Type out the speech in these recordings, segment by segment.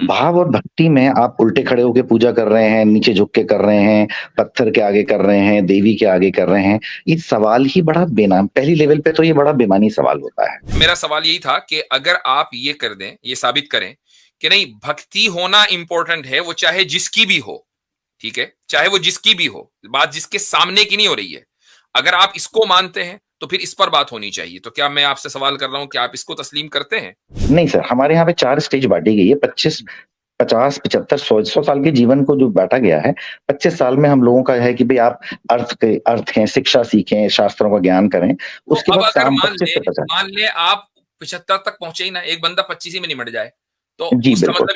भाव और भक्ति में आप उल्टे खड़े होके पूजा कर रहे हैं, नीचे झुक के कर रहे हैं, पत्थर के आगे कर रहे हैं, देवी के आगे कर रहे हैं। ये सवाल ही बड़ा बेनाम, पहली लेवल पे तो ये बड़ा बेमानी सवाल होता है। मेरा सवाल यही था कि अगर आप ये कर दें, ये साबित करें कि नहीं, भक्ति होना इंपॉर्टेंट है, वो चाहे जिसकी भी हो, ठीक है, चाहे वो जिसकी भी हो, बात जिसके सामने की नहीं हो रही है। अगर आप इसको मानते हैं तो फिर इस पर बात होनी चाहिए। तो क्या मैं आपसे सवाल कर रहा हूं कि आप इसको तस्लीम करते हैं? नहीं सर, हमारे यहाँ पे 4 स्टेज बांटी गई है। 25, 50, 75, 100 साल के जीवन को जो बांटा गया है, 25 साल में हम लोगों का है कि भाई आप अर्थ हैं, शिक्षा सीखें, शास्त्रों का ज्ञान करें। तो उसके अब बाद अगर काम 25 से 50। मान ले आप 75 तक पहुंचे ही ना, एक बंदा 25 ही में निमट जाए, तो जी बिल्कुल।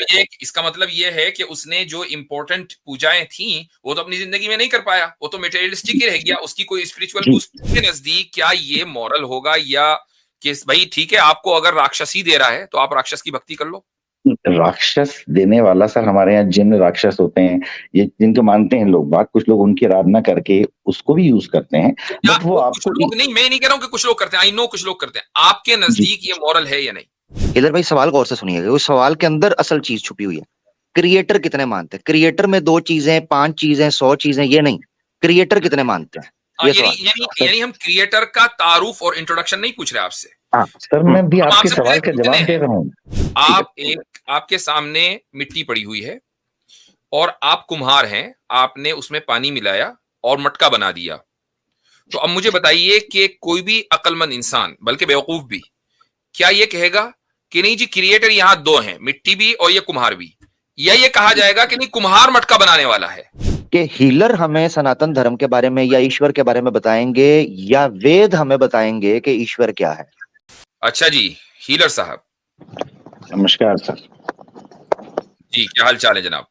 इसका मतलब ये है कि उसने जो इंपॉर्टेंट पूजाएं थी वो तो अपनी जिंदगी में नहीं कर पाया, वो तो मटेरियलिस्टिक ही रह गया। उसकी कोई स्पिरिचुअल जी बूस्ट के नजदीक क्या ये मॉरल होगा, या कि भाई ठीक है, आपको अगर राक्षस ही दे रहा है तो आप राक्षस की भक्ति कर लो? राक्षस देने वाला सर, हमारे यहाँ जिन राक्षस होते हैं, ये जिनको मानते हैं लोग बात, कुछ लोग उनकी आराधना करके उसको भी यूज करते हैं, क्या बट वो वो कुछ आपको लोग नहीं, मैं नहीं कह रहा हूं कि कुछ लोग करते हैं, आई नो कुछ लोग करते हैं, आपके जी नजदीक ये मॉरल है या नहीं? इधर भाई सवाल गौर से सुनिएगा, उस सवाल के अंदर असल चीज छुपी हुई है। क्रिएटर कितने मानते हैं? क्रिएटर में 2 चीजें, 5 चीजें, 100 चीजें, ये नहीं, क्रिएटर कितने मानते हैं, ये यानी सवाल। यानी सर। यानी हम क्रिएटर का तारुफ और इंट्रोडक्शन नहीं पूछ रहे आपसे। हाँ सर, मैं भी हम आपके आपसे सवाल पूछे का कितने जवाब दे हैं। रहा हूँ। ठीक है। आपके सामने मिट्टी पड़ी हुई है और आप कुम्हार हैं, आपने उसमें पानी मिलाया और मटका बना दिया। तो अब मुझे बताइए कि कोई भी अक्लमंद इंसान, बल्कि बेवकूफ भी, क्या ये कहेगा कि नहीं जी क्रिएटर यहाँ 2 हैं, मिट्टी भी और ये कुम्हार भी, या ये कहा जाएगा कि नहीं कुम्हार मटका बनाने वाला है? कि हीलर हमें सनातन धर्म के बारे में या ईश्वर के बारे में बताएंगे, या वेद हमें बताएंगे कि ईश्वर क्या है? अच्छा जी, हीलर साहब नमस्कार सर। जी, क्या हाल चाल है जनाब?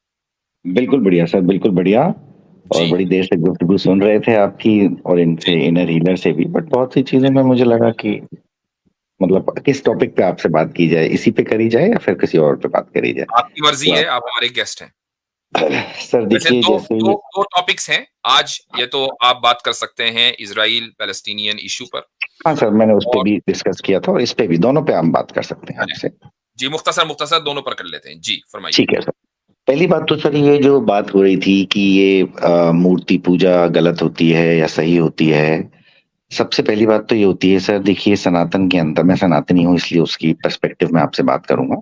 बिल्कुल बढ़िया सर, बिल्कुल बढ़िया। और जी बड़ी देर से गुफ्तगू सुन रहे थे आपकी, और इनसे इनर हीलर से भी, बट बहुत सी चीजों में मुझे लगा कि मतलब किस टॉपिक पे आपसे बात की जाए, इसी पे करी जाए या फिर किसी और पे बात करी जाए। आपकी मर्जी तो है, आप हमारे गेस्ट हैं। सर वैसे देखिए, दो जैसे दो दो टॉपिक्स हैं आज, ये तो आप बात कर सकते हैं इजराइल पैलेस्टीनियन इशू पर, हाँ सर, मैंने उस पे और भी डिस्कस किया था, और इस पे भी, दोनों पे हम बात कर सकते हैं आपसे। जी मुख्तसर मुख्तसर दोनों पर कर लेते हैं। जी फरमाइए। ठीक है सर। पहली बात तो सर, ये जो बात हो रही थी कि ये मूर्ति पूजा गलत होती है या सही होती है, सबसे पहली बात तो ये होती है सर, देखिए सनातन के अंदर, मैं सनातनी हूँ इसलिए उसकी पर्सपेक्टिव में आपसे बात करूंगा।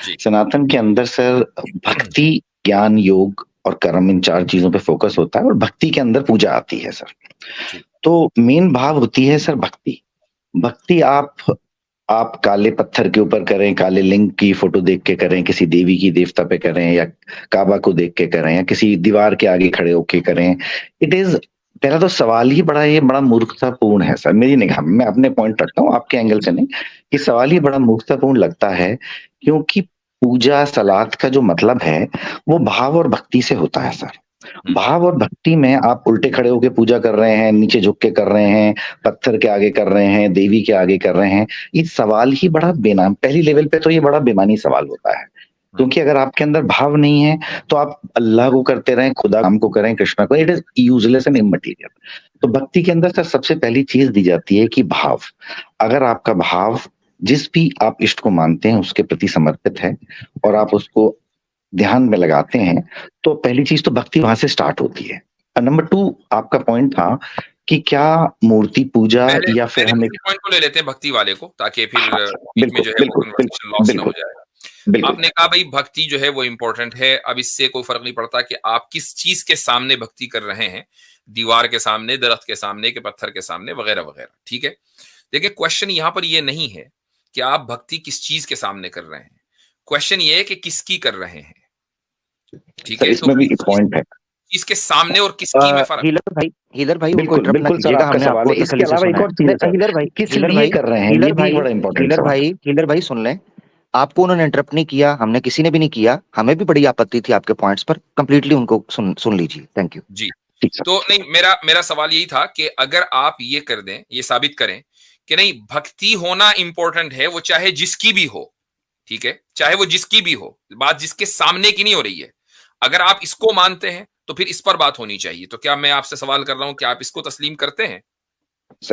जी सनातन के अंदर सर, भक्ति, ज्ञान, योग और कर्म, इन 4 चीजों पे फोकस होता है, और भक्ति के अंदर पूजा आती है सर। जी तो मेन भाव होती है सर भक्ति। भक्ति आप काले पत्थर के ऊपर करें, काले लिंग की फोटो देख के करें, किसी देवी की देवता पे करें, या काबा को देख के करें, या किसी दीवार के आगे खड़े होके करें, इट इज, पहला तो सवाल ही बड़ा, ये बड़ा मूर्खतापूर्ण है सर मेरी निगाह में। मैं अपने पॉइंट रखता हूँ, आपके एंगल से नहीं। ये सवाल ही बड़ा मूर्खतापूर्ण लगता है, क्योंकि पूजा सलात का जो मतलब है वो भाव और भक्ति से होता है सर। भाव और भक्ति में आप उल्टे खड़े होके पूजा कर रहे हैं, नीचे झुक के कर रहे हैं, पत्थर के आगे कर रहे हैं, देवी के आगे कर रहे हैं। ये सवाल ही बड़ा बेनाम, पहली लेवल पे तो ये बड़ा बेमानी सवाल होता है। क्योंकि अगर आपके अंदर भाव नहीं है तो आप अल्लाह को करते रहें, खुदा राम को करें, कृष्णा को, it is useless and immaterial. तो भक्ति के अंदर सर सबसे पहली चीज दी जाती है कि भाव। अगर आपका भाव, जिस भी आप इष्ट को मानते हैं उसके प्रति समर्पित है, और आप उसको ध्यान में लगाते हैं, तो पहली चीज तो भक्ति वहां से स्टार्ट होती है। नंबर 2, आपका पॉइंट था कि क्या मूर्ति पूजा, पहले या फिर पहले हम किसी पॉइंट को ले लेते हैं भक्ति वाले को, ताकि फिर हाँ बीच में बिल्कुल जो है वो बिल्कुल कन्वर्सेशन बिल्कुल लॉस ना हो बिल्कुल जाएगा। बिल्कुल। आपने कहा भाई भक्ति जो है वो इंपॉर्टेंट है, अब इससे कोई फर्क नहीं पड़ता कि आप किस चीज के सामने भक्ति कर रहे हैं, दीवार के सामने, दरख्त के सामने, के पत्थर के सामने, वगैरह वगैरह, ठीक है। देखिए क्वेश्चन यहाँ पर ये नहीं है कि आप भक्ति किस चीज के सामने कर रहे हैं, क्वेश्चन ये है कि किसकी कर रहे हैं, ठीक सर है। तो इसमें भी एक किस पॉइंट है। चीज के सामने और किसकी में फर्क? हीलर भाई उनको बिल्कुल इंटरप्ट ना बिल्कुल सर, कीजिएगा, आपका हमने सवाल आपको है। इसके तसल्ली से अलावा सुना एक है। और चीज है सर, हीलर भाई, किस हीलर लिए भाई, कर रहे हैं, हीलर ये भी एक भाई, बड़ा इंपॉर्टेंट हीलर सवाल है। भाई, हीलर भाई सुन लें। आपको उन्होंने इंटरप्ट नहीं किया, हमने किसी ने भी नहीं किया, हमें भी बड़ी आपत्ति थी आपके पॉइंट्स पर, कंप्लीटली उनको सुन लीजिए। थैंक यू जी। ठीक सर। तो नहीं, मेरा सवाल यही था कि अगर आप ये कर दें, ये साबित करें कि नहीं भक्ति होना इंपॉर्टेंट है, वो चाहे जिसकी भी हो, ठीक है, चाहे वो जिसकी भी हो, बात जिसके सामने की नहीं हो रही है। अगर आप इसको मानते हैं तो फिर इस पर बात होनी चाहिए। तो क्या मैं आपसे सवाल कर रहा हूं कि आप इसको तस्लीम करते हैं?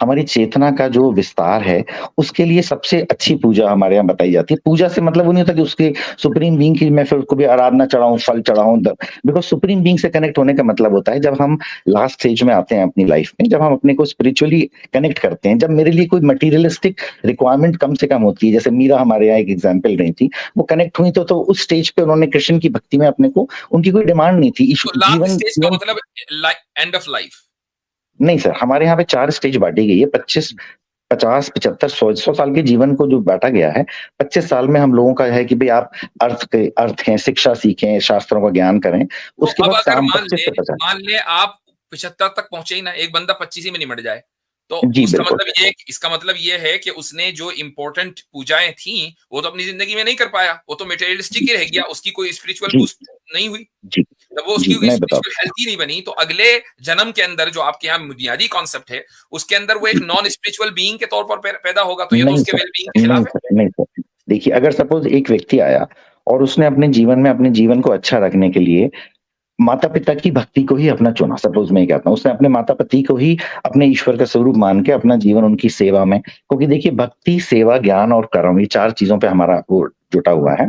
हमारी चेतना का जो विस्तार है, उसके लिए सबसे अच्छी पूजा हमारे यहाँ बताई जाती है। पूजा से मतलब वो नहीं होता कि उसके सुप्रीम बीइंग की मैं फिर उसको भी आराधना चढ़ाऊँ, फल चढ़ाऊँ, बिकॉज़ सुप्रीम बीइंग से कनेक्ट होने का मतलब होता है जब हम लास्ट स्टेज में आते हैं अपनी लाइफ में, जब हम अपने को स्पिरिचुअली कनेक्ट करते हैं, जब मेरे लिए कोई मटेरियलिस्टिक रिक्वायरमेंट कम से कम होती है। जैसे मीरा हमारे यहाँ एक एग्जाम्पल रही थी, वो कनेक्ट हुई तो उस स्टेज पे उन्होंने कृष्ण की भक्ति में अपने को, उनकी कोई डिमांड नहीं थी। तो लास्ट स्टेज का मतलब एंड ऑफ लाइफ? नहीं सर, हमारे यहाँ पे 4 स्टेज बांटी गई है। 25, 50, 75, 100 साल के जीवन को जो बांटा गया है, 25 साल में हम लोगों का है कि भाई आप अर्थ हैं, शिक्षा सीखें, शास्त्रों का ज्ञान करें। तो उसके अब बाद अगर काम 25 से 50। मान ले आप 75 तक पहुंचे ही ना, एक बंदा 25 ही में निमट जाए, तो जी बिल्कुल। इसका मतलब ये है कि उसने जो इम्पोर्टेंट पूजाएं थी वो तो अपनी जिंदगी में नहीं कर पाया, वो तो मटेरियलिस्टिक ही रह गया, उसकी कोई स्पिरिचुअल जी बूस्ट नहीं हुई। जी जब वो उसकी जी मैं स्पिरिचुअल हेल्थ ही नहीं बनी, तो अगले जन्म के अंदर जो आपके यहाँ बुनियादी कॉन्सेप्ट है, उसके अंदर वो एक नॉन स्पिरिचुअल बीइंग के तौर पर पैदा होगा, तो ये तो नहीं उसके सर, वेलबीइंग के नहीं खिलाफ है। सर, नहीं सर। देखिए, अगर सपोज एक व्यक्ति आया और उसने अपने जीवन में अपने जीवन को अच्छा रखने के लिए माता पिता की भक्ति को ही अपना चुना, सपोज मैं कहता हूँ उसने अपने माता पिता को ही अपने ईश्वर का स्वरूप मान के अपना जीवन उनकी सेवा में, क्योंकि देखिए भक्ति, सेवा, ज्ञान और कर्म, ये 4 चीजों पे हमारा वो जुटा हुआ है।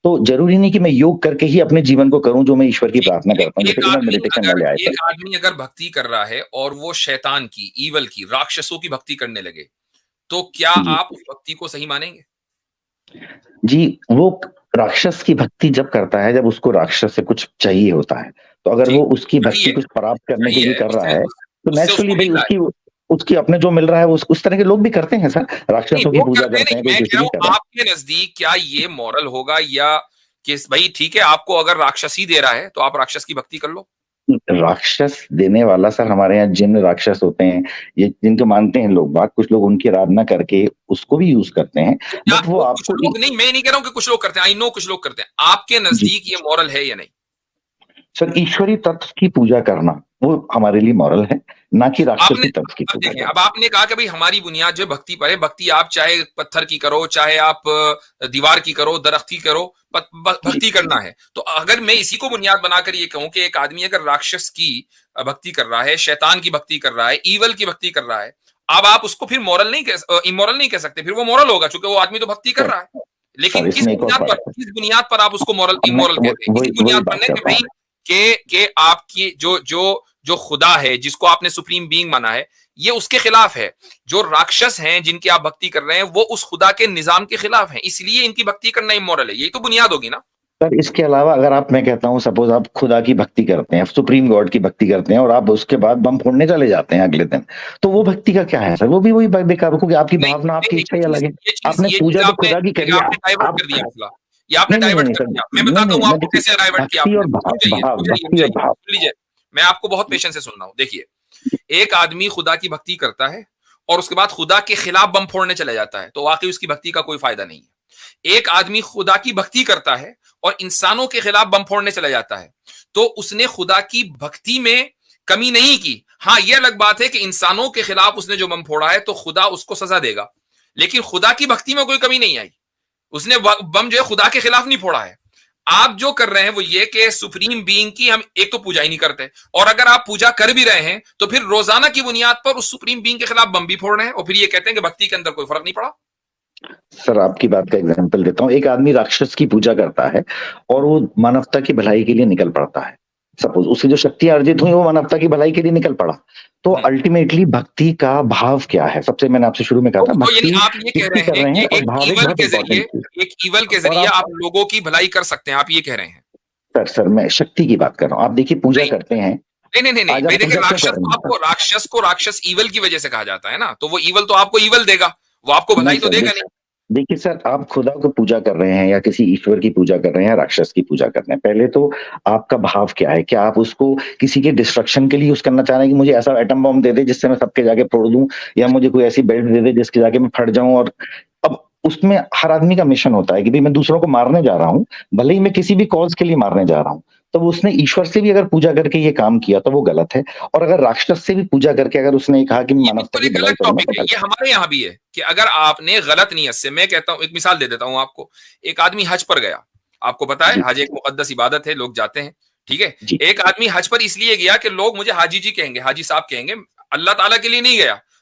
तो जरूरी नहीं कि मैं योग करके ही अपने जीवन को करूं जो मैं ईश्वर की प्रार्थना करता हूँ, जैसे कि मैं मेडिटेशन वाले आए थे। एक आदमी अगर भक्ति कर रहा है और वो शैतान की, ईवल की, राक्षसों की भक्ति करने लगे, तो क्या जी आप उस भक्ति को सही मानेंगे? जी, वो राक्षस की भक्ति जब करता है, जब उसको राक्षस से कुछ चाहिए होता है, तो अगर वो उसकी भक्ति कुछ प्राप्त करने के लिए कर रहा है, तो नेचुरली भाई उसकी अपने जो मिल रहा है वो उस तरह के लोग भी करते हैं सर, राक्षसों की पूजा करते हैं, कोई मैं किसी कह की रहा हूं आपके नजदीक क्या ये मॉरल होगा, या कि भाई ठीक है आपको अगर राक्षस ही दे रहा है तो आप राक्षस की भक्ति कर लो? राक्षस देने वाला सर हमारे यहाँ जिन राक्षस होते हैं, ये जिनको मानते हैं लोग बात, कुछ लोग उनकी आराधना करके उसको भी यूज करते हैं, बट वो कुछ आपको लोग नहीं, मैं नहीं कह रहा हूं कि कुछ लोग करते हैं, आई नो कुछ लोग करते हैं, आपके नजदीक ये मॉरल है या नहीं? सर ईश्वरी तत्व की पूजा करना वो हमारे लिए मॉरल है, ना कि राक्षसी तत्व की पूजा देखिए, अब आपने कहा कि भाई हमारी बुनियाद जो भक्ति पर है, भक्ति आप चाहे पत्थर की करो, चाहे आप दीवार की करो, दरख्त की करो, भक्ति करना है। तो अगर मैं इसी को बुनियाद बनाकर ये कहूं कि एक आदमी अगर राक्षस की भक्ति कर रहा है, शैतान की भक्ति कर रहा है, ईवल की भक्ति कर रहा है, अब आप उसको फिर मॉरल नहीं इमोरल नहीं कह सकते, फिर वो मॉरल होगा, क्योंकि वो आदमी तो भक्ति कर रहा है। लेकिन किस बुनियाद पर आप उसको मॉरल इमोरल कहते हैं? इस बुनियाद पर नहीं कि भाई के आपकी जो खुदा है, जिसको आपने सुप्रीम बीइंग माना है, ये उसके खिलाफ है। जो राक्षस हैं जिनकी आप भक्ति कर रहे हैं, वो उस खुदा के निजाम के खिलाफ हैं, इसलिए इनकी भक्ति करना इमोरल है। यही तो बुनियाद होगी ना सर। इसके अलावा अगर आप, मैं कहता हूँ सपोज आप खुदा की भक्ति करते हैं, सुप्रीम गॉड की भक्ति करते हैं और आप उसके बाद बम फोड़ने चले जाते हैं अगले दिन, तो वो भक्ति का क्या है सर? वो भी वही बेकार, क्योंकि आपकी भावना, आपकी इच्छा ही अलग है। आपने पूजा तो खुदा की करी, आपने डाइवर्ट कर दिया। मैं बताता हूँ आपको कैसे डाइवर्ट किया आपने। मैं आपको बहुत पेशेंस से सुन रहा हूँ। देखिए, एक आदमी खुदा की भक्ति करता है और उसके बाद खुदा के खिलाफ बम फोड़ने चला जाता है, तो वाकई उसकी भक्ति का कोई फायदा नहीं है। एक आदमी खुदा की भक्ति करता है और इंसानों के खिलाफ बम फोड़ने चला जाता है, तो उसने खुदा की भक्ति में कमी नहीं की। हाँ, यह अलग बात है कि इंसानों के खिलाफ उसने जो बम फोड़ा है तो खुदा उसको सजा देगा, लेकिन खुदा की भक्ति में कोई कमी नहीं आई। उसने बम जो है खुदा के खिलाफ नहीं फोड़ा है। आप जो कर रहे हैं वो ये कि सुप्रीम बीइंग की हम एक तो पूजा ही नहीं करते, और अगर आप पूजा कर भी रहे हैं तो फिर रोजाना की बुनियाद पर उस सुप्रीम बीइंग के खिलाफ बम भी फोड़ रहे हैं, और फिर ये कहते हैं कि भक्ति के अंदर कोई फर्क नहीं पड़ा। सर आपकी बात का एग्जांपल देता हूँ। एक आदमी राक्षस की पूजा करता है और वो मानवता की भलाई के लिए निकल पड़ता है, सपोज उसकी जो शक्तियां अर्जित हुई वो मानवता की भलाई के लिए निकल पड़ा, तो अल्टीमेटली भक्ति का भाव क्या है? सबसे मैंने आपसे शुरू में कहा था, भक्ति आप ये कह रहे हैं कि एक ईवल के जरिए आप लोगों की भलाई कर सकते हैं, आप ये कह रहे हैं? सर मैं शक्ति की बात कर रहा हूँ। आप देखिए पूजा करते हैं, नहीं, देखिए राक्षस को राक्षस ईवल की वजह से कहा जाता है ना, तो वो ईवल तो आपको ईवल देगा, वो आपको भलाई तो देगा नहीं। देखिए सर, आप खुदा को पूजा कर रहे हैं या किसी ईश्वर की पूजा कर रहे हैं, राक्षस की पूजा कर रहे हैं, पहले तो आपका भाव क्या है? क्या आप उसको किसी के डिस्ट्रक्शन के लिए यूज करना चाह रहे हैं कि मुझे ऐसा एटम बम दे दे जिससे मैं सबके जाके फोड़ दूं, या मुझे कोई ऐसी बेल्ट दे दे जिसके जाके मैं फट जाऊं? और अब उसमें हर आदमी का मिशन होता है कि भाई मैं दूसरों को मारने जा रहा हूँ, भले ही मैं किसी भी कॉज के लिए मारने जा रहा हूँ, तो उसने ईश्वर से भी अगर पूजा करके ये काम किया तो वो गलत है, और अगर राक्षस से भी पूजा करके अगर उसने कहा कि मानवता की भलाई करूंगा, ये हमारे यहाँ भी है कि अगर आपने गलत नीयत से, मैं कहता हूँ, एक मिसाल दे देता हूँ आपको। एक आदमी हज पर गया, आपको पता है हज एक मुकद्दस इबादत है, लोग जाते हैं, ठीक है। एक आदमी हज पर इसलिए गया कि लोग मुझे हाजी जी कहेंगे, हाजी साहब कहेंगे, अल्लाह ताला के लिए नहीं गया।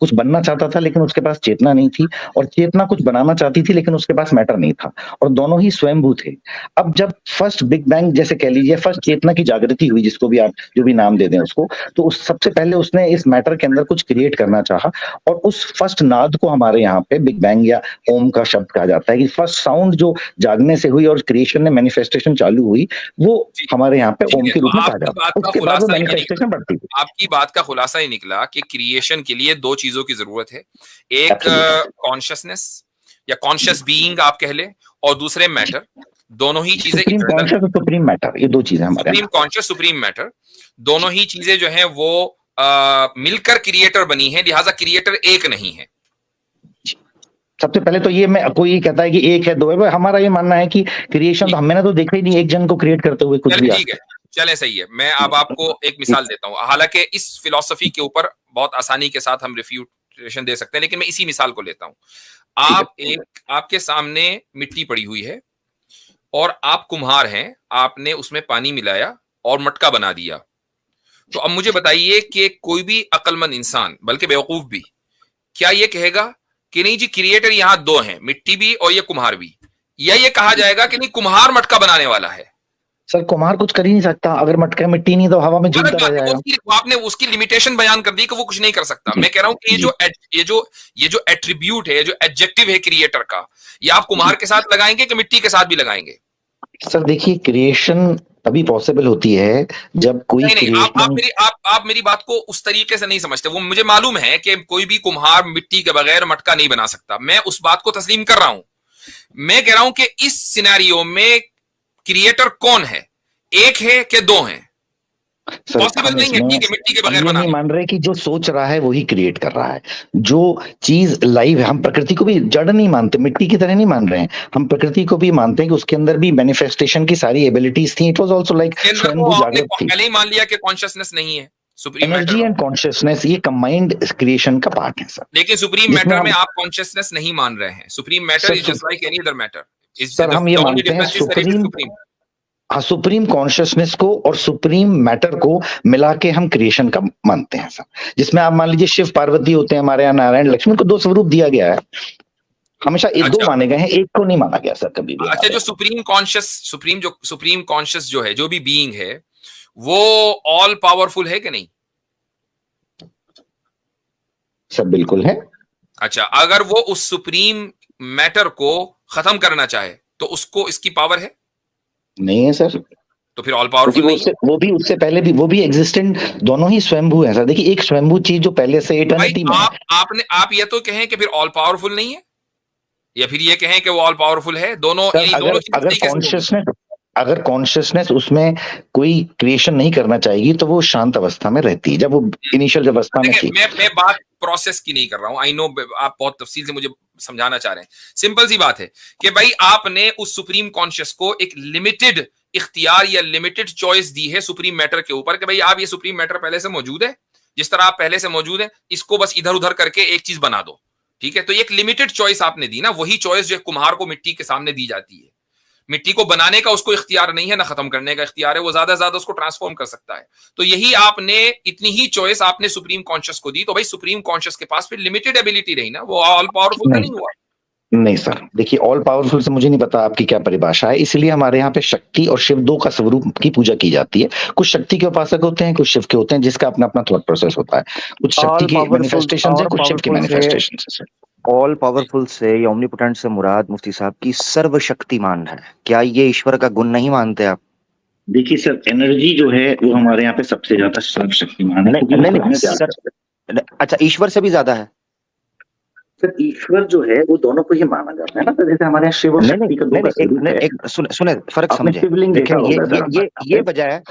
कुछ बनना चाहता था लेकिन उसके पास चेतना नहीं थी, और चेतना कुछ बनाना चाहती थी लेकिन उसके पास मैटर नहीं था, और दोनों ही स्वयंभू थे। अब जब फर्स्ट बिग बैंग जैसे कह लीजिए, फर्स्ट चेतना की जागृति हुई, जिसको भी आप जो भी नाम दे दें उसको, तो उस सबसे पहले उसने इस मैटर के अंदर कुछ क्रिएट करना चाहा, और उस फर्स्ट नाद को हमारे यहाँ पे बिग बैंग या ओम का शब्द कहा जाता है, कि फर्स्ट साउंड जो जागने से हुई और क्रिएशन में मैनिफेस्टेशन चालू हुई, वो हमारे यहाँ पे ओम के रूप में कहा जाता है। उसके बाद वो मैनिफेस्टेशन बढ़ती है। आपकी बात का खुलासा ही निकला कि क्रिएशन के लिए दो चीजों की जरूरत है, एक कॉन्शियसनेस या कॉन्शियस बीइंग आप कह ले, और दूसरे मैटर। दोनों ही चीजें सुप्रीम मैटर, ये दो चीजें हमारे, सुप्रीम कॉन्शियस, सुप्रीम मैटर, दोनों ही चीजें जो है वो मिलकर क्रिएटर बनी है, लिहाजा क्रिएटर एक नहीं है। सबसे पहले तो ये, मैं कोई कहता है कि एक है दो है, हमारा ये मानना है कि क्रिएशन तो हमने तो देखा ही नहीं एक जन को क्रिएट करते हुए कुछ भी। ठीक है, चले सही है। मैं अब आपको एक मिसाल देता हूं, हालांकि इस फिलॉसफी के ऊपर बहुत आसानी के साथ हम रिफ्यूटेशन दे सकते हैं, लेकिन मैं इसी मिसाल को लेता हूं। आपके सामने मिट्टी पड़ी हुई है और आप कुम्हार हैं, आपने उसमें पानी मिलाया और मटका बना दिया। तो अब मुझे बताइए कि कोई भी अक्लमंद इंसान, बल्कि बेवकूफ भी, क्या ये कहेगा कि नहीं जी क्रिएटर यहां दो हैं, मिट्टी भी और ये कुम्हार भी, या ये कहा जाएगा कि नहीं कुम्हार मटका बनाने वाला है? सर कुम्हार कुछ कर ही नहीं सकता, अगर मटका मिट्टी नहीं तो हवा में झूलता रह जाएगा। आपने उसकी लिमिटेशन बयान कर दी कि वो कुछ नहीं कर सकता। मैं कह रहा हूं कि ये जो एट्रीब्यूट है, जो एडजेक्टिव है क्रिएटर का, ये आप कुम्हार के साथ लगाएंगे कि मिट्टी के साथ भी लगाएंगे? सर देखिए, क्रिएशन तभी पॉसिबल होती है जब कोई आप मेरी बात को उस तरीके से नहीं समझते। वो मुझे मालूम है कि कोई भी कुम्हार मिट्टी के बगैर मटका नहीं बना सकता, मैं उस बात को तस्लीम कर रहा हूं। मैं कह रहा हूं कि इस सिनेरियो में क्रिएटर कौन है, एक है कि दो हैं? पॉसिबल नहीं है कि मिट्टी के बगैर बना। नहीं मान रहे कि जो सोच रहा है वही क्रिएट कर रहा है, जो चीज लाइव है। हम प्रकृति को भी जड़ नहीं मानते, मिट्टी की तरह नहीं मान रहे हैं, हम प्रकृति को भी मानते हैं कि उसके अंदर भी मैनिफेस्टेशन की सारी एबिलिटीज थी। इट वाज आल्सो लाइक जागृत थी। पहले ही मान लिया कि कॉन्शियसनेस नहीं है, सुप्रीम एनर्जी एंड कॉन्शियसनेस ये कंबाइंड क्रिएशन का पार्ट है सर। लेकिन सुप्रीम मैटर में आप कॉन्शियसनेस नहीं मान रहे हैं। Supreme matter is just like any other matter. Sir हम ये मानते हैं सुप्रीम कॉन्शियसनेस को और सुप्रीम मैटर को मिला के हम क्रिएशन का मानते हैं सर, जिसमें आप मान लीजिए शिव पार्वती होते हैं हमारे यहाँ, नारायण लक्ष्मण को दो स्वरूप दिया गया है, हमेशा एक दो माने गए हैं, एक को नहीं माना गया सर कभी भी। अच्छा, जो सुप्रीम कॉन्शियस जो है, जो भी बीइंग है, वो ऑल पावरफुल है कि नहीं? सर बिल्कुल है। अच्छा, अगर वो उस सुप्रीम मैटर को खत्म करना चाहे तो उसको इसकी पावर है? नहीं है सर। तो फिर ऑल पावरफुल नहीं है? वो भी उससे पहले भी वो भी एग्जिस्टेंट, दोनों ही स्वयंभू हैं सर। देखिए एक स्वयंभू चीज जो पहले से इटर्निटी में आप ये तो कहें कि फिर ऑल पावरफुल नहीं है, या फिर ये कहें कि वो ऑल पावरफुल है? दोनों अगर कॉन्शियसनेस उसमें कोई क्रिएशन नहीं करना चाहेगी तो वो शांत अवस्था में रहती है, जब वो इनिशियल अवस्था में थी। मैं बात प्रोसेस की नहीं कर रहा हूं, आई नो आप बहुत तफसील से मुझे समझाना चाह रहे हैं। सिंपल सी बात है कि भाई आपने उस सुप्रीम कॉन्शियस को एक लिमिटेड इख्तियार या लिमिटेड चॉइस दी है सुप्रीम मैटर के ऊपर कि भाई आप ये सुप्रीम मैटर पहले से मौजूद है, जिस तरह आप पहले से मौजूद है, इसको बस इधर उधर करके एक चीज बना दो, ठीक है? तो एक लिमिटेड चॉइस आपने दी ना, वही चॉइस जो कुम्हार को मिट्टी के सामने दी जाती है। मिट्टी को बनाने का उसको इख्तियार नहीं है, ना खत्म करने का इख्तियार है, वो ज्यादा से ज्यादा उसको ट्रांसफॉर्म कर सकता है। तो यही आपने इतनी ही चॉइस आपने सुप्रीम कॉन्शियस को दी, तो भाई सुप्रीम कॉन्शियस के पास फिर लिमिटेड एबिलिटी रही ना, वो ऑल पावरफुल नहीं हुआ। नहीं सर, देखिए ऑल पावरफुल से मुझे नहीं पता आपकी क्या परिभाषा है, इसलिए हमारे यहाँ पे शक्ति और शिव दो का स्वरूप की पूजा की जाती है। कुछ शक्ति के उपासक होते हैं, कुछ शिव के होते हैं, जिसका अपना अपना थॉट प्रोसेस होता है। कुछ शक्ति की मैनिफेस्टेशन है, कुछ शिव की मैनिफेस्टेशन है। ऑल पावरफुल से या ओमनीपोटेंट से मुराद मुफ्ती साहब की सर्वशक्तिमान है, क्या ये ईश्वर का गुण नहीं मानते आप? देखिए सर, एनर्जी जो है वो हमारे यहाँ पे सबसे ज्यादा सर्वशक्तिमान है। नहीं सर, अच्छा ईश्वर से भी ज्यादा है सर? ईश्वर जो है वो दोनों को ही माना जाता है ना, जैसे हमारे यहाँ शिव और शक्ति का सुने फर्क समझे। ये वजह है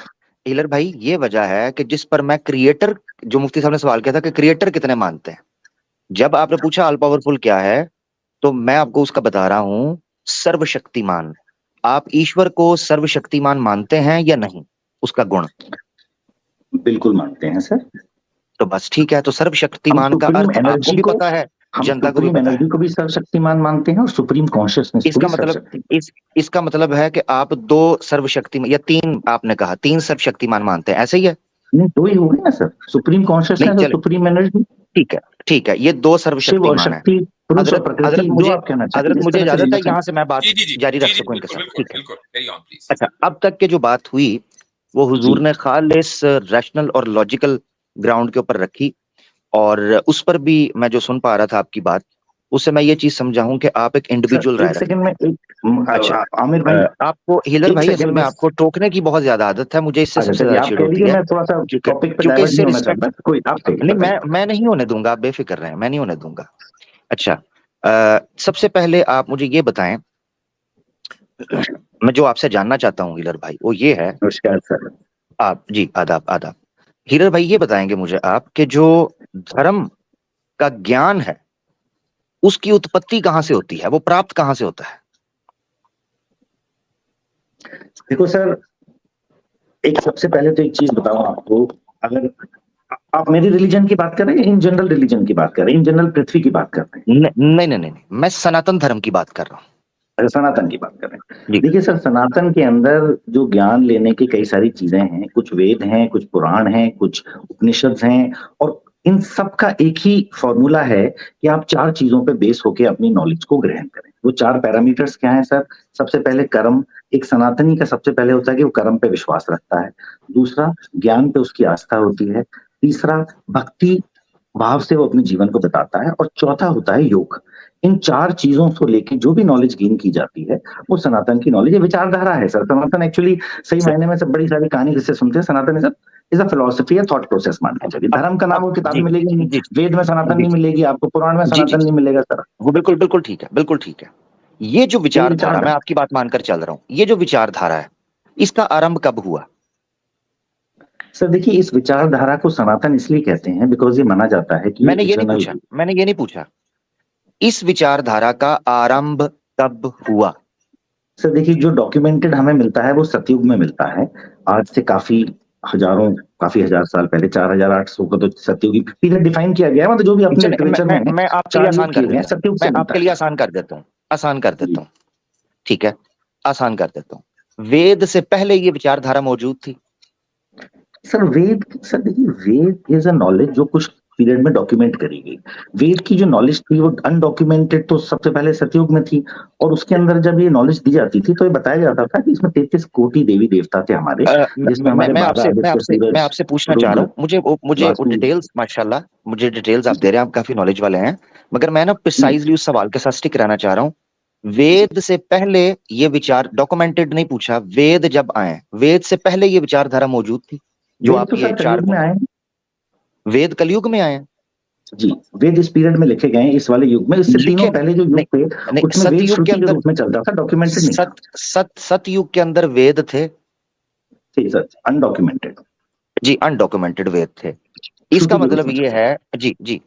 हिलर भाई, ये वजह है कि जिस पर मैं क्रिएटर, जो मुफ्ती साहब ने सवाल किया था कि क्रिएटर कितने मानते हैं, जब आपने पूछा ऑल पावरफुल क्या है, तो मैं आपको उसका बता रहा हूं, सर्वशक्तिमान। आप ईश्वर को सर्वशक्तिमान मानते हैं या नहीं? उसका गुण बिल्कुल मानते हैं सर। तो बस ठीक है, तो सर्वशक्तिमान का अर्थ आपको भी पता है, जनता को भी पता है। एनर्जी को भी सर्वशक्तिमान मानते हैं और सुप्रीम कॉन्शियसनेस। इसका मतलब है कि आप दो सर्वशक्तिमान या तीन, आपने कहा तीन सर्वशक्तिमान मानते हैं, ऐसे ही है? नहीं, दो ही हो गए ना सर, सुप्रीम कॉन्शियसनेस और सुप्रीम एनर्जी। ठीक है, ये दो सर्वशक्तिमान है। हजरत मुझे इजाजत है यहाँ से मैं बात जारी रख सकूं इनके साथ, ठीक है? अच्छा, अब तक के जो बात हुई वो हुजूर ने खालिस रैशनल और लॉजिकल ग्राउंड के ऊपर रखी, और उस पर भी मैं जो सुन पा रहा था आपकी बात, उससे मैं ये चीज समझा हूं कि आप एक इंडिविजुअल राय रखते हैं। अच्छा आमिर भाई, आपको हिलर भाई असल में आपको टोकने की बहुत ज्यादा आदत है, मुझे इससे सबसे ज्यादा चिढ़ होती है, क्योंकि इससे रिस्पेक्ट नहीं, मैं नहीं होने दूंगा, आप बेफिक्र रहें, मैं नहीं होने दूंगा। अच्छा, सबसे पहले आप मुझे ये बताएं, मैं जो आपसे जानना चाहता हूँ हिलर भाई वो ये है, आप जी आदाब हिलर भाई, ये बताएंगे मुझे आप कि जो धर्म का ज्ञान है उसकी उत्पत्ति कहां से होती है, वो प्राप्त कहां से होता है? देखो सर, एक सबसे पहले तो एक चीज बताऊं आपको, अगर आप मेरी रिलीजन की बात कर रहे हैं, इन जनरल रिलीजन की बात कर रहे हैं, इन जनरल पृथ्वी की बात कर रहे हैं? नहीं, मैं सनातन धर्म की बात कर रहा हूँ। सनातन की बात कर रहे हैं। देखिए सर, सनातन के अंदर जो ज्ञान लेने की कई सारी चीजें हैं, कुछ वेद हैं, कुछ पुराण हैं, कुछ उपनिषद हैं, और इन सब का एक ही फॉर्मूला है कि आप चार चीजों पे बेस होकर अपनी नॉलेज को ग्रहण करें। वो चार पैरामीटर्स क्या हैं सर? सबसे पहले कर्म, एक सनातनी का सबसे पहले होता है कि वो कर्म पे विश्वास रखता है। दूसरा, ज्ञान पे उसकी आस्था होती है। तीसरा, भक्ति भाव से वो अपने जीवन को बताता है। और चौथा होता है योग। इन चार चीजों को लेके जो भी नॉलेज गेन की जाती है वो सनातन की नॉलेज, विचारधारा है सर। सनातन एक्चुअली सही मायने में सब बड़ी सारी कहानी जिससे सुनते हैं, Sanatan is a philosophy, thought process मान के चलिए। धर्म का नाम वो किताब मिलेगी नहीं, वेद में सनातन नहीं मिलेगी आपको, पुराण में सनातन नहीं मिलेगा सर। वो बिल्कुल ठीक है, बिल्कुल ठीक है। ये जो विचारधारा, मैं आपकी बात मानकर चल रहा हूँ, ये जो विचारधारा है इसका आरंभ कब हुआ? सर देखिए, इस विचारधारा को सनातन इसलिए कहते हैं बिकॉज ये माना जाता है कि मैंने ये नहीं पूछा इस विचारधारा का आरंभ कब हुआ। सर देखिए, जो डॉक्यूमेंटेड हमें मिलता है वो सतयुग में मिलता है, आज से काफी हजार साल पहले, 4800 को तो सतयुगी पीरियड डिफाइन किया गया है। मतलब जो भी अपने लिटरेचर में मैं आपके लिए आसान कर देता हूँ, ठीक है, आसान कर देता हूँ। वेद से पहले ये विचारधारा मौजूद थी? सर देखिए, वेद इज अ नॉलेज जो कुछ पीरियड में डॉक्यूमेंट करी गई। वेद की जो नॉलेज थी वो अनडॉक्यूमेंटेड तो सबसे पहले सतयुग में थी, और उसके अंदर जब ये नॉलेज दी जाती थी तो ये बताया जाता था कि इसमें 33 कोटि देवी देवता थे हमारे, जिसमें हमारे मैं आपसे पूछना चाह रहा हूँ, मुझे डिटेल्स, माशाल्लाह मुझे डिटेल्स आप दे रहे हैं, आप काफी नॉलेज वाले हैं, मगर मैं ना प्रिसाइजली उस सवाल के साथ स्टिक रहना चाह रहा हूँ। वेद से पहले ये विचार, डॉक्यूमेंटेड नहीं पूछा, वेद जब आए, वेद से पहले ये विचारधारा मौजूद थी जो आप ये चार में आए? वेद कलयुग में आए जी, वेद इस पीरियड में लिखे गए हैं, इस वाले युग में। इससे तीनों पहले जो युग थे उसमें वेद श्रुति के रूप में चलता था, डॉक्यूमेंटेड नहीं। सतयुग के अंदर वेद थे? अनडॉक्यूमेंटेड जी, अनडॉक्यूमेंटेड वेद थे। इसका मतलब ये है जी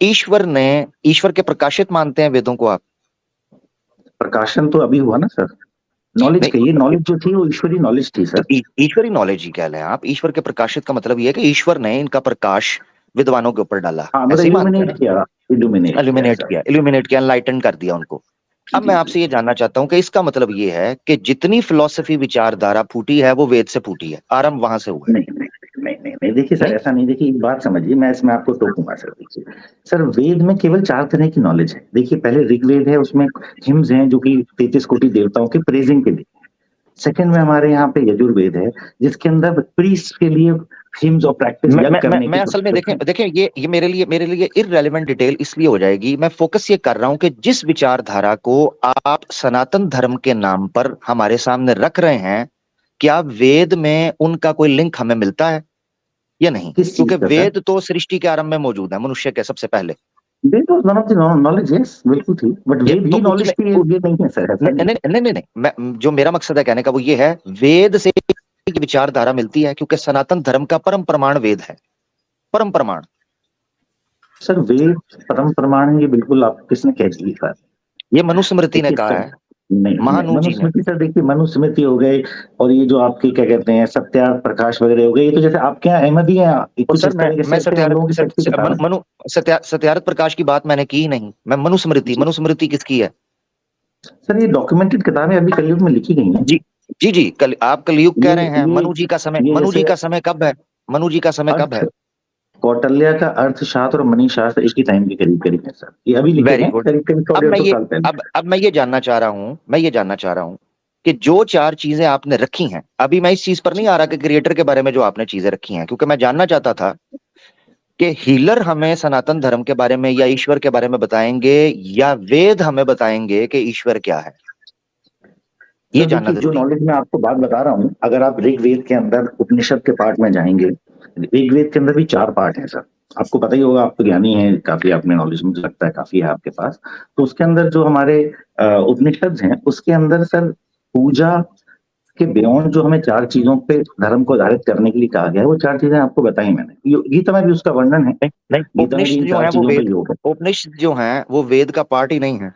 ईश्वर के प्रकाशित मानते हैं वेदों को आप? प्रकाशन तो अभी हुआ ना सर, नॉलेज कहिए, नॉलेज जो थी वो ईश्वरी नॉलेज थी सर। ईश्वरी नॉलेज ही कह लें आप। ईश्वर के प्रकाशित का मतलब ये है कि ईश्वर ने इनका प्रकाश विद्वानों के ऊपर डाला, इल्यूमिनेट किया, एनलाइटन कर दिया उनको। अब मैं आपसे ये जानना चाहता हूँ कि इसका मतलब ये है कि जितनी फिलॉसफी विचारधारा फूटी है वो वेद से फूटी है, आरंभ वहां से हुआ? नहीं देखिए सर, ऐसा नहीं। देखिए एक बात समझिए, मैं इसमें आपको टोकूंगा सर। देखिए सर, वेद में केवल 4 तरह की नॉलेज है। देखिए पहले ऋग्वेद है, उसमें हिम्स हैं जो कि 33 कोटि देवताओं के प्रेजिंग के लिए। सेकंड में हमारे यहाँ पे यजुर्वेद है जिसके अंदर प्रीस्ट के लिए हिम्स और प्रैक्टिस करने की। मैं असल में देखें ये मेरे लिए इररेलेवेंट डिटेल इसलिए हो जाएगी, मैं फोकस ये कर रहा हूं कि जिस विचारधारा को आप सनातन धर्म के नाम पर हमारे सामने रख रहे हैं, क्या वेद में उनका कोई लिंक हमें मिलता है या नहीं? क्योंकि वेद तो सृष्टि के आरंभ में मौजूद है, मनुष्य के सबसे पहले। जो मेरा मकसद है कहने का वो ये है, वेद से विचारधारा मिलती है क्योंकि सनातन धर्म का परम प्रमाण वेद है। परम प्रमाण सर, वेद परम प्रमाण है, ये बिल्कुल आप किसने कह दिया? ये मनुस्मृति ने कहा है। नहीं, मनुस्मृति सर देखिए, मनुस्मृति हो गए, और ये जो आपके क्या कहते हैं सत्यार्थ प्रकाश वगैरह हो गए, ये तो जैसे आपके यहाँ अहमदी हैं। सत्यार्थ प्रकाश की बात मैंने की ही नहीं, मैं मनुस्मृति किसकी है सर? ये डॉक्यूमेंटेड किताबें अभी कलयुग में लिखी गई हैं। जी, आप कलयुग कह रहे हैं। मनु जी का समय कब है? मनु जी का समय कब है? कौटिल्य का अर्थशास्त्र और मनी शास्त्र इसी टाइम के करीब करीब है सर, ये अभी लिखे वेरी हैं गुड। करीब करीब 100-150 साल पहले। अब मैं ये जानना चाह रहा हूँ कि जो 4 चीजें आपने रखी हैं, अभी मैं इस चीज पर नहीं आ रहा कि क्रिएटर के बारे में जो आपने चीजें रखी हैं, क्योंकि मैं जानना चाहता था कि हीलर हमें सनातन धर्म के बारे में या ईश्वर के बारे में बताएंगे या वेद हमें बताएंगे कि ईश्वर क्या है, ये जानना जो जरूरी है। नॉलेज मैं आपको बात बता रहा हूँ, अगर आप ऋग्वेद के अंदर उपनिषद के पार्ट में जाएंगे, ऋग्वेद के अंदर भी 4 पार्ट हैं सर, आपको पता ही होगा, आप तो ज्ञानी हैं काफी, आपने नॉलेज मुझे लगता है काफी है आपके पास। तो उसके अंदर जो हमारे उपनिषद हैं, उसके अंदर सर पूजा के बियॉन्ड जो हमें 4 चीजों पे धर्म को आधारित करने के लिए कहा गया है, वो 4 चीजें आपको बताई मैंने। गीता में भी उसका वर्णन है। उपनिषद जो है वो वेद, उपनिषद जो है वो वेद का पार्ट ही नहीं है।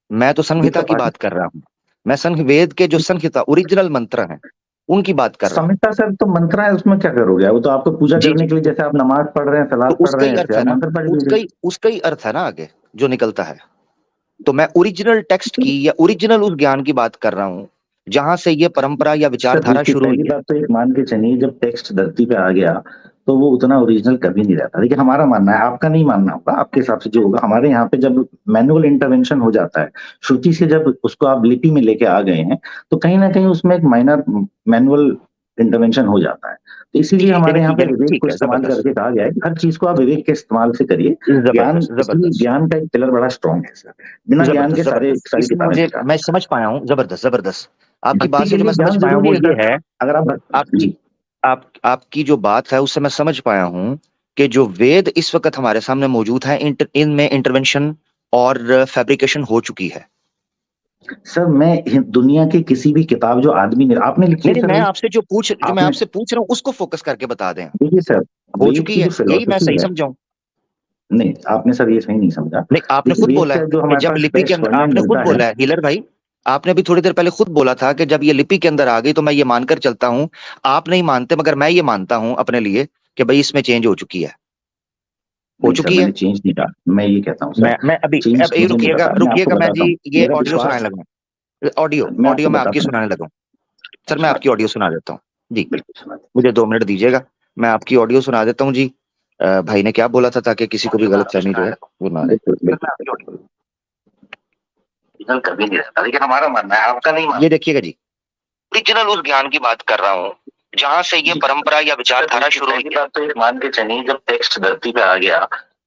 मैं तो संहिता की बात कर रहा हूँ, मैं वेद के जो संहिता ओरिजिनल मंत्र हैं उनकी बात कर रहा हूँ। संहिता सर तो मंत्र है, उसमें क्या करोगे? वो तो आपको पूजा करने के लिए, जैसे आप नमाज पढ़ रहे हैं, सलाद पढ़ रहे हैं, उसका ही अर्थ है ना आगे जो निकलता है। तो मैं ओरिजिनल टेक्स्ट की या ओरिजिनल उस ज्ञान की बात कर रहा हूँ जहां से ये परंपरा या विचारधारा शुरू हुई। बात तो एक मान के चलिए, जब टेक्स्ट धरती पे आ गया तो वो उतना ओरिजिनल कभी नहीं रहता। लेकिन हमारा मानना है, आपका नहीं मानना होगा, आपके हिसाब से जो होगा। हमारे यहाँ पे जब मैनुअल इंटरवेंशन हो जाता है, श्रुति से जब उसको आप लिपि में लेके आ गए हैं, तो कहीं ना कहीं उसमें एक माइनर मैनुअल इंटरवेंशन हो जाता है। तो इसीलिए हमारे यहाँ पे विवेक को इस्तेमाल करके कहा गया है कि हर चीज को आप विवेक के इस्तेमाल से करिए। ज्ञान का एक पिलर बड़ा स्ट्रॉन्ग है सर, बिना ज्ञान के सारी मुझे मैं समझ पाया हूँ। जबरदस्त आपकी बात से जो मैं समझ पाया हूँ वो ये है, अगर आपकी जो बात है उससे मैं समझ पाया हूँ कि जो वेद इस वक्त हमारे सामने मौजूद है, इनमें इंटरवेंशन और फैब्रिकेशन हो चुकी है। सर मैं दुनिया की किसी भी किताब जो आदमी ने आपने लिखी है, मैं आपसे जो मैं आपसे पूछ रहा हूँ उसको फोकस करके बता दें। देखिए सर, हो चुकी है, यही मैं सही समझाऊं? नहीं, आपने सर ये सही नहीं समझा। नहीं, आपने खुद बोला है कि जब लिपि के अंदर, आपने खुद बोला है हीलर भाई, आपने भी थोड़ी देर पहले खुद बोला था कि जब ये लिपि के अंदर आ गई तो मैं ये मानकर चलता हूं। आप नहीं मानते, मगर मैं ये मानता हूं अपने लिए कि भाई इसमें चेंज हो चुकी है, हो चुकी है। चेंज नहीं कहा, मैं ये कहता हूँ सर, मैं अभी रुकिएगा मैं जी ये ऑडियो सुनाने लगा, ऑडियो मैं आपकी सुनाने लगा सर। मैं आपकी ऑडियो सुना देता हूँ जी, मुझे 2 मिनट दीजिएगा, मैं आपकी ऑडियो सुना देता हूँ जी। भाई ने क्या बोला था ताकि किसी को भी गलत फहमी जो है वो ना रहे। कभी नहीं रहता, लेकिन हमारा मानना है, आपका नहीं मानना। ये देखिएगा जी, ओरिजिनल उस ज्ञान की बात कर रहा हूँ जहां से ये परंपरा या विचारधारा शुरू हुई। बात तो एक मान के चलिए, जब टेक्स्ट धरती पे आ गया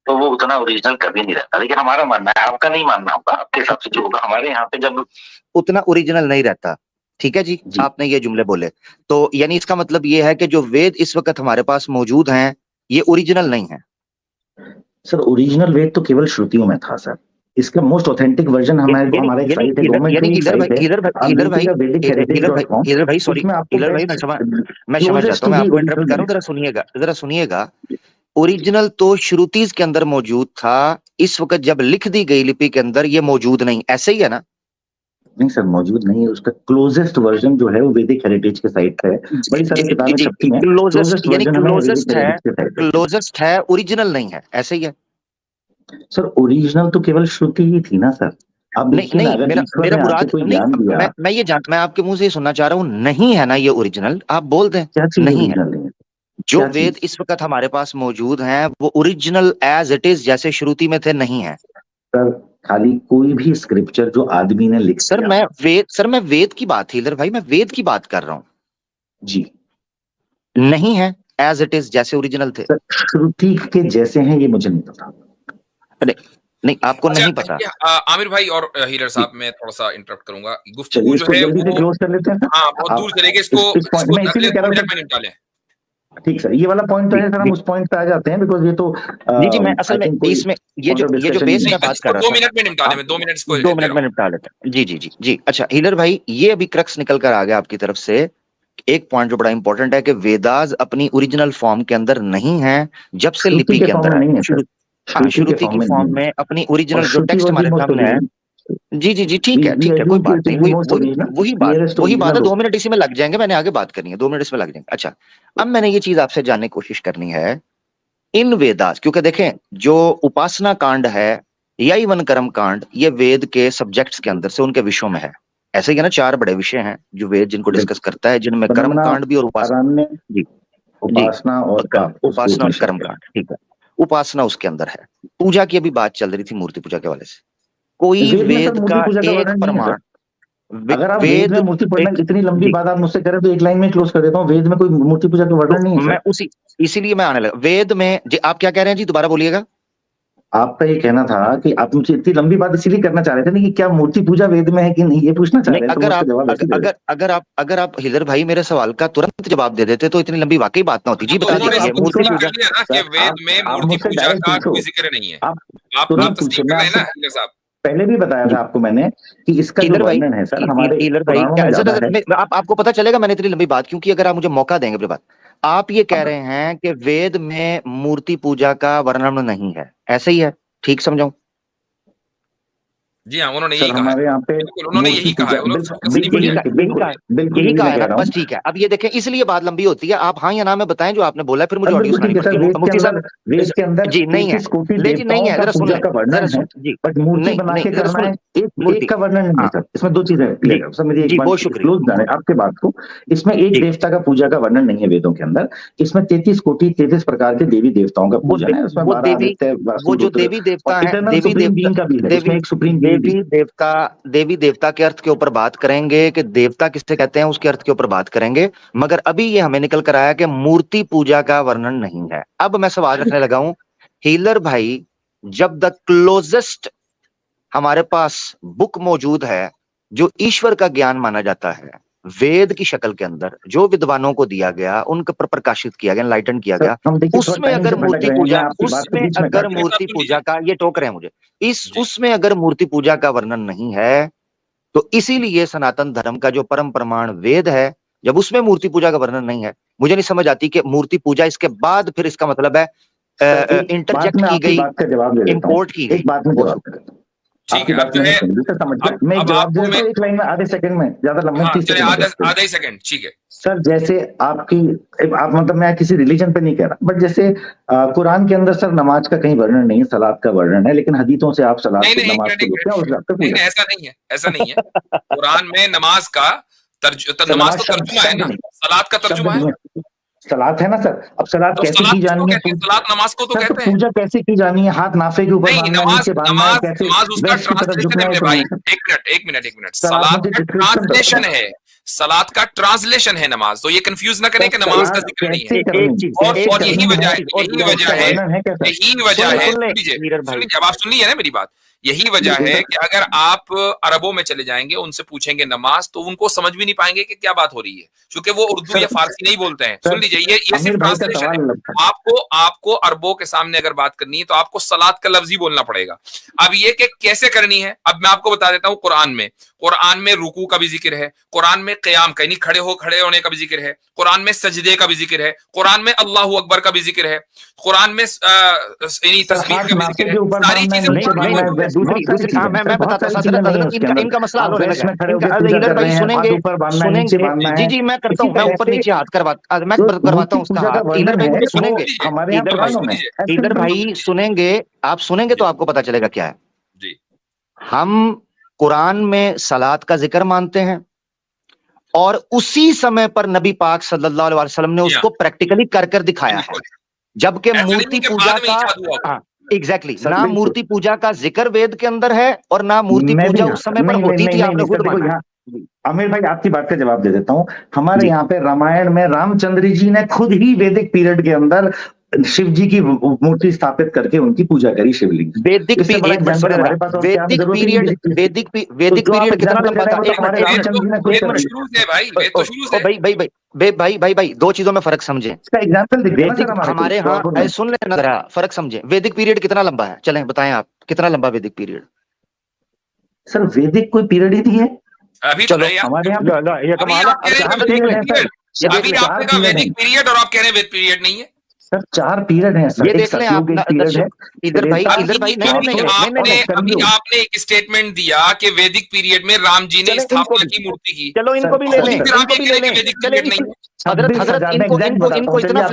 तो वो उतना ओरिजिनल कभी नहीं रहता। लेकिन हमारा मानना है, आपका नहीं मानना होगा, आपके हिसाब से जो होगा। हमारे यहाँ पे जब उतना ओरिजिनल नहीं रहता, ठीक है जी, आपने ये जुमले बोले, तो यानी इसका मतलब ये है कि जो वेद इस वक्त हमारे पास मौजूद हैं ये ओरिजिनल नहीं है। सर ओरिजिनल वेद तो केवल श्रुतियों में था सर, इसका मोस्ट ऑथेंटिक वर्जन हमारे साइट है, गवर्नमेंट की साइट है। हीलर भाई सॉरी, हीलर भाई मैं समझ जाता हूं, मैं आपको इंटरप्ट कर रहा हूं, जरा सुनिएगा। ओरिजिनल तो श्रुतिज के अंदर मौजूद था, इस वक्त जब लिख दी गई लिपि के अंदर ये मौजूद नहीं, ऐसे ही है ना? नहीं सर, मौजूद नहीं है। उसका क्लोजेस्ट वर्जन जो है वो वैदिक हेरिटेज के साइट पे है, बड़ी सारी किताबें छपती हैं, क्लोजेस्ट है, ओरिजिनल नहीं है, ऐसे ही है सर। ओरिजिनल तो केवल श्रुति ही थी ना सर। अब नहीं, मेरा मुराद नहीं, मैं आपके मुंह से ही सुनना चाह रहा हूँ, नहीं है ना ये ओरिजिनल, आप बोल दें नहीं है। जो वेद इस वक्त हमारे पास मौजूद हैं वो ओरिजिनल एज इट इज जैसे श्रुति में थे नहीं है सर। खाली कोई भी स्क्रिप्चर जो आदमी ने लिखा, सर मैं वेद की बात, हीलर भाई मैं वेद की बात कर रहा हूँ जी, नहीं है एज इट इज जैसे ओरिजिनल थे। श्रुति के जैसे हैं ये मुझे नहीं पता। नहीं आपको नहीं पता। आमिर भाई और हीलर साहब, मैं थोड़ा सा इंटरप्ट करूंगा, गुफ्तगू जो है वो क्लोज कर लेते हैं। हाँ, बहुत दूर चले गए, इसको अगले 2 मिनट में निपटा लें। ठीक सर, ये वाला पॉइंट तो है सर, हम उस पॉइंट पे आ जाते हैं, बिकॉज़ ये तो जी मैं असल में इसमें ये जो बेस का बात कर रहा था, 2 मिनट में निपटा लें, 2 मिनट इसको 2 मिनट में निपटा लेते हैं जी। अच्छा हीलर भाई, ये अभी क्रक्स निकल कर आ गया आपकी तरफ से, एक पॉइंट जो बड़ा इंपॉर्टेंट है कि वेदास अपनी ओरिजिनल फॉर्म के अंदर नहीं है जब से लिपि के अंदर नहीं है, श्रुति की फॉर्म में अपनी ओरिजिनल जो टेक्स्ट हमारे सामने है। जी ठीक है, कोई बात नहीं, वही बात है, 2 मिनट इसी में लग जाएंगे, मैंने आगे बात करनी है, 2 मिनट इसमें लग जाएंगे। अच्छा, अब मैंने ये चीज आपसे जानने की कोशिश करनी है इन वेदास, क्योंकि देखें जो उपासना कांड है या इवन कर्म कांड, ये वेद के सब्जेक्ट्स के अंदर से उनके विषयों में है, ऐसे ही है ना। 4 बड़े विषय हैं जो वेद जिनको डिस्कस करता है, जिनमें कर्म कांड भी और उपासना जी उपासना और कर्म कांड, ठीक है, उपासना उसके अंदर है। पूजा की अभी बात चल रही थी, मूर्ति पूजा के हवाले से। कोई वेद का एक प्रमाण, अगर आप वेद में मूर्ति पूजा, इतनी लंबी बात आप मुझसे करें तो एक लाइन में क्लोज कर देता हूँ। वेद में कोई मूर्ति पूजा का वर्णन नहीं है। मैं उसी इसीलिए मैं आने लगा वेद में जी। आप क्या कह रहे हैं जी, दोबारा बोलिएगा। आपका ये कहना था कि आप मुझे इतनी लंबी बात इसीलिए करना चाह रहे थे ना कि क्या मूर्ति पूजा वेद में है कि नहीं, ये पूछना चाह रहे थे। अगर आप हिलर भाई मेरे सवाल का तुरंत जवाब दे देते तो इतनी लंबी वाकई बात ना होती। जी बता दीजिए, मूर्ति पूजा कि वेद में मूर्ति पूजा का कोई जिक्र नहीं है। आप तस्दीक कर रहे हैं ना हिलर साहब? पहले भी बताया था आपको मैंने कि इसका जो वर्णन है सर हमारे आपको पता चलेगा मैंने इतनी लंबी बात क्यों की, अगर आप मुझे मौका देंगे अपनी बात। आप ये कह रहे हैं कि वेद में मूर्ति पूजा का वर्णन नहीं है, ऐसे ही है? ठीक समझाऊं? जी हाँ, उन्होंने यही कहा, हमारे यहाँ पे उन्होंने यही कहा है, यही कहा है ना, बस ठीक है। अब ये देखें, इसलिए बात लंबी होती है। आप हाँ या ना में बताएं जो आपने बोला, फिर मुझे ऑडियो सुनानी पड़ती है। मुफ्ती साहब वेद के अंदर जी नहीं है, नहीं है, जरा सुन ले, जरा सुन जी, बट मूर्ति बना के करना है, एक का वर्णन नहीं सर। इसमें दो चीजें क्लियर सर, मेरी एक बात क्लोज जाने आपके बात को। इसमें एक देवता का पूजा का वर्णन नहीं है वेदों के अंदर। इसमें 33 कोटि 33 प्रकार के देवी देवताओं का पूजन है। उसमें वो जो देवी देवता है, देवी देवता के अर्थ के ऊपर बात करेंगे कि देवता किससे कहते हैं, उसके अर्थ के ऊपर बात करेंगे। मगर अभी ये हमें निकल कर आया कि मूर्ति पूजा का वर्णन नहीं है। अब मैं सवाल रखने लगा हूं, हीलर भाई, जब द क्लोजेस्ट हमारे पास बुक मौजूद है जो ईश्वर का ज्ञान माना जाता है, वेद की शक्ल के अंदर जो विद्वानों को दिया गया, उनके पर प्रकाशित किया गया, एनलाइटन किया गया, उसमें अगर मूर्ति पूजा का, ये टोक रहे हैं मुझे, उसमें अगर मूर्ति पूजा का वर्णन नहीं है, तो इसीलिए सनातन धर्म का जो परम प्रमाण वेद है, जब उसमें मूर्ति पूजा का वर्णन नहीं है, मुझे नहीं समझ आती कि मूर्ति पूजा इसके बाद फिर इसका मतलब है इंटरजेक्ट की गई, इंपोर्ट की गई। ठीक है, मैं जवाब दे देता हूं एक लाइन में, आधे सेकंड में, ज्यादा लंबा आधा ही सेकंड। ठीक है सर, जैसे आप मतलब मैं किसी रिलीजन पे नहीं कह रहा, बट जैसे कुरान के अंदर सर नमाज का कहीं वर्णन नहीं है, सलात का वर्णन है, लेकिन हदीथों से आप सलात नमाज नहीं, ऐसा नहीं है, ऐसा नहीं है। कुरान में नमाज का नमाज का तर्जुमा है ना, सलात का तर्जुमा है, सलात है ना सर। अब सलात कैसे की जानी है, सलात नमाज को तो कहते हैं। पूजा कैसे की जानी है, हाथ नाफे के ऊपर नमाज उसका ट्रांसलेशन है भाई। एक मिनट, सलात का ट्रांसलेशन है, सलात का ट्रांसलेशन है नमाज। तो ये कंफ्यूज ना करें कि नमाज का जिक्र नहीं है। और यही वजह है, अब आप सुन लीजिए ना मेरी बात, यही वजह है कि अगर आप अरबों में चले जाएंगे, उनसे पूछेंगे नमाज, तो उनको समझ भी नहीं पाएंगे कि क्या बात हो रही है, क्योंकि वो उर्दू या फारसी नहीं बोलते हैं। सुन लीजिए, ये सिर्फ ट्रांसलेशन है। आपको अरबों के सामने अगर बात करनी है तो आपको सलात का लफ्ज ही बोलना पड़ेगा। अब ये कि कैसे करनी है, अब मैं आपको बता देता हूँ। कुरान में रुकू का भी जिक्र है, कुरान में क़याम का यानी खड़े होने का भी जिक्र है, कुरान में सजदे का भी जिक्र है, कुरान में अल्लाहु अकबर का भी जिक्र है, कुरान में यानी तस्बीह का भी जिक्र है। सारी चीजें मैं बताता हूं, इनका मसला हल होने लगा है। सुनेंगे जी, मैं करता हूं, मैं ऊपर नीचे हाथ करवाता हूं उसका हाथ। इधर भाई सुनेंगे, इधर भाई सुनेंगे, आप सुनेंगे तो आपको पता चलेगा क्या है जी। हम कुरान में सलात का जिक्र मानते हैं और उसी समय पर नबी पाक सल्लल्लाहु अलैहि वसल्लम ने उसको प्रैक्टिकली कर दिखाया है, जबकि मूर्ति पूजा का एग्जैक्टली ना मूर्ति पूजा का जिक्र वेद के अंदर है और ना मूर्ति पूजा उस समय पर होती थी। आपने खुद माना। आमिर भाई, आपकी बात का जवाब दे देता हूँ। हमारे यहाँ पे रामायण में रामचंद्र जी ने खुद ही वैदिक पीरियड के अंदर शिव जी की मूर्ति स्थापित करके उनकी पूजा करी, शिवलिंग। वैदिक पीरियड कितना लंबा था? भाई दो चीजों में फर्क समझे। हमारे यहाँ सुन लेना, फर्क समझे। वैदिक पीरियड कितना लंबा है, चलें बताएं आप, कितना लंबा वैदिक पीरियड? सर वैदिक कोई पीरियड ही नहीं है अभी। चलो हमारे यहाँ वैदिक पीरियड और आप कह रहे हैं वैदिक पीरियड नहीं है। सर 4 पीरियड हैं सर, ये देख लें आप। इधर भाई आपने एक स्टेटमेंट दिया कि वैदिक पीरियड में राम जी ने स्थापना की मूर्ति की। चलो इनको भी ले लें, इनको इतना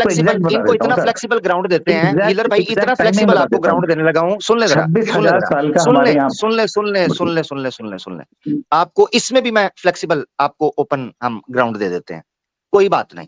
फ्लेक्सिबल ग्राउंड देते हैं। हीलर भाई इतना फ्लेक्सिबल आपको ग्राउंड देने लगा हूँ। सुन ले, आपको इसमें भी मैं फ्लेक्सिबल, आपको ओपन हम ग्राउंड दे देते हैं, कोई बात नहीं।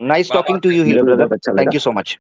Nice talking to you, brother. Thank you so much.